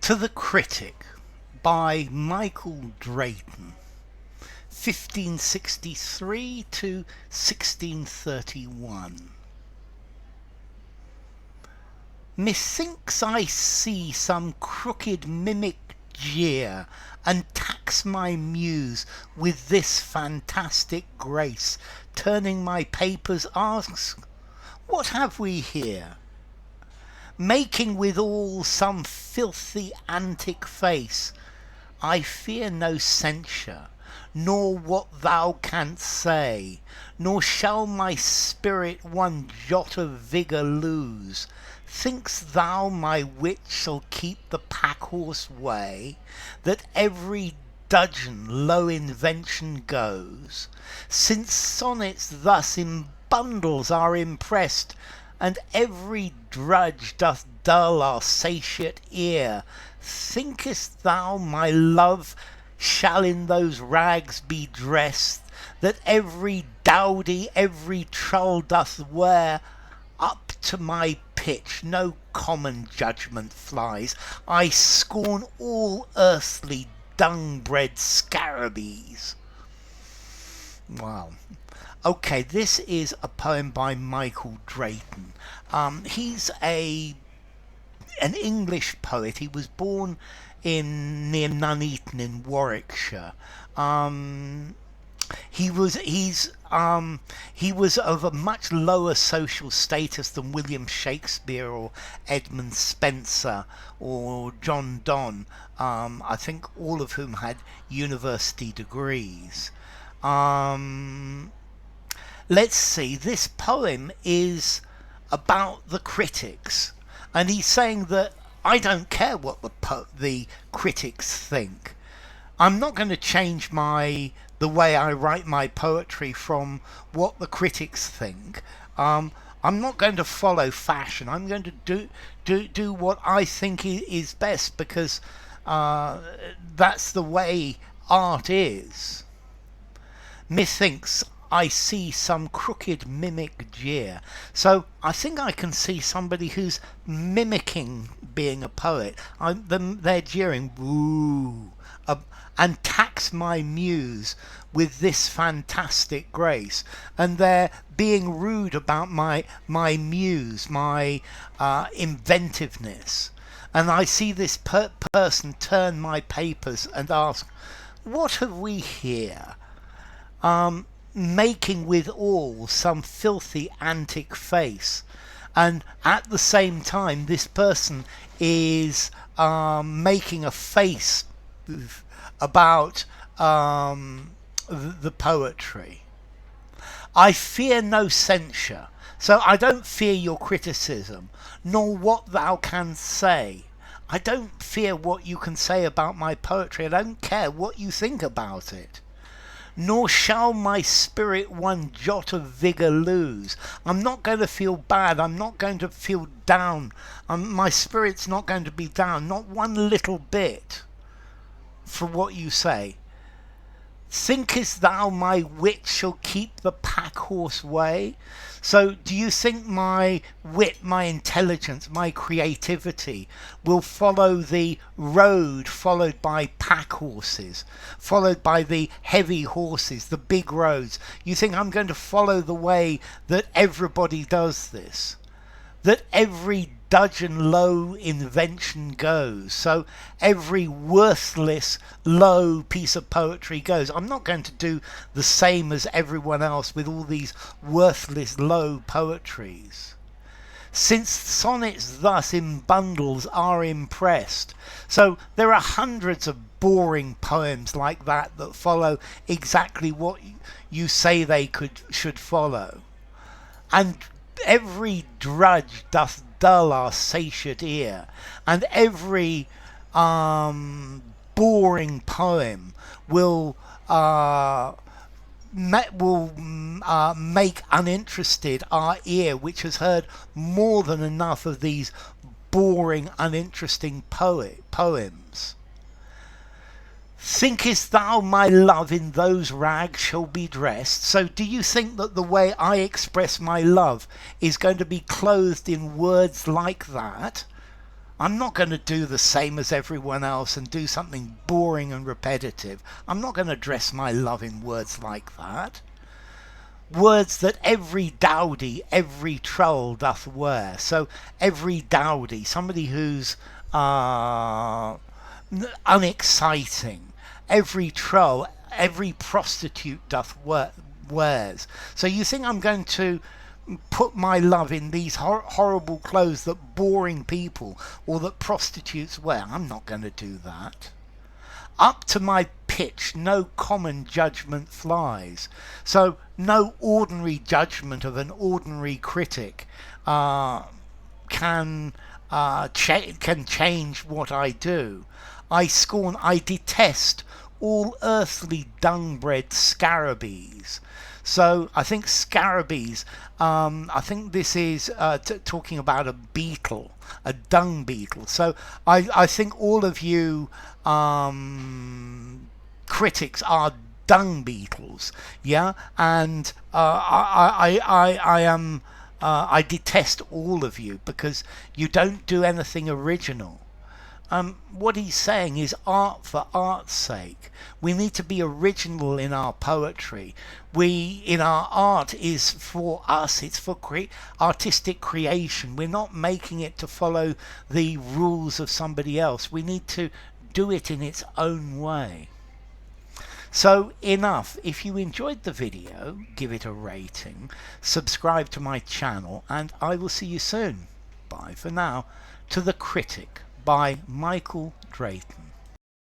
To the Critic by Michael Drayton, 1563 to 1631. Methinks I see some crooked mimic jeer, and tax my Muse with this fantastic grace, turning my papers asks, what have we here? Making withal some filthy antic face, I fear no censure, nor what thou canst say, nor shall my spirit one jot of vigour lose. Think'st thou my wit shall keep the pack-horse way, that every dudgen low invention goes, since sonnets thus in bundles are impressed, and every drudge doth dull our satiate ear? Thinkest thou my love shall in those rags be dressed, that every dowdy, every trull doth wear? Up to my pitch no common judgement flies, I scorn all earthly dung-bred scarabies. Wow. Okay, this is a poem by Michael Drayton. He's an English poet. He was born near Nuneaton in Warwickshire. He was of a much lower social status than William Shakespeare or Edmund Spenser or John Donne. I think all of whom had university degrees. Let's see, this poem is about the critics, and he's saying that I don't care what the critics think. I'm not going to change the way I write my poetry from what the critics think. I'm not going to follow fashion. I'm going to do what I think is best, because that's the way art is. Methinks I see some crooked mimic jeer. So I think I can see somebody who's mimicking being a poet. They're jeering, woo, and tax my Muse with this fantastic grace. And they're being rude about my Muse, my inventiveness. And I see this person turn my papers and ask, what have we here? Making withal some filthy antic face, and at the same time this person is making a face about the poetry. I fear no censure, so I don't fear your criticism, nor what thou canst say. I don't fear what you can say about my poetry. I don't care what you think about it. Nor shall my spirit one jot of vigour lose. I'm not going to feel bad. I'm not going to feel down. My spirit's not going to be down, not one little bit, for what you say. Thinkest thou my wit shall keep the pack-horse way? So do you think my wit, my intelligence, my creativity will follow the road followed by pack horses, followed by the heavy horses, the big roads? You think I'm going to follow the way that everybody does this? That every dudgen low invention goes, so every worthless low piece of poetry goes. I'm not going to do the same as everyone else with all these worthless low poetries. Since sonnets thus in bundles are impressed, so there are hundreds of boring poems like that follow exactly what you say they should follow, and every drudge doth dull our satiate ear, and every boring poem will make uninterested our ear, which has heard more than enough of these boring, uninteresting poems. Thinkest thou my love in those rags shall be dressed? So do you think that the way I express my love is going to be clothed in words like that? I'm not going to do the same as everyone else and do something boring and repetitive. I'm not going to dress my love in words like that. Words that every dowdy, every trull doth wear. So every dowdy, somebody who's unexciting, every trull, every prostitute doth wears. So you think I'm going to put my love in these horrible clothes that boring people or that prostitutes wear? I'm not going to do that. Up to my pitch no common judgement flies. So no ordinary judgment of an ordinary critic can change what I do. I scorn, I detest all earthly dung-bred scarabies. So I think scarabies, I think this is talking about a beetle, a dung beetle. So I think all of you critics are dung beetles, yeah, and I detest all of you because you don't do anything original. What he's saying is art for art's sake. We need to be original in our poetry. In our art is for us, it's for artistic creation. We're not making it to follow the rules of somebody else. We need to do it in its own way. So enough. If you enjoyed the video, give it a rating, subscribe to my channel, and I will see you soon. Bye for now. To the Critic by Michael Drayton.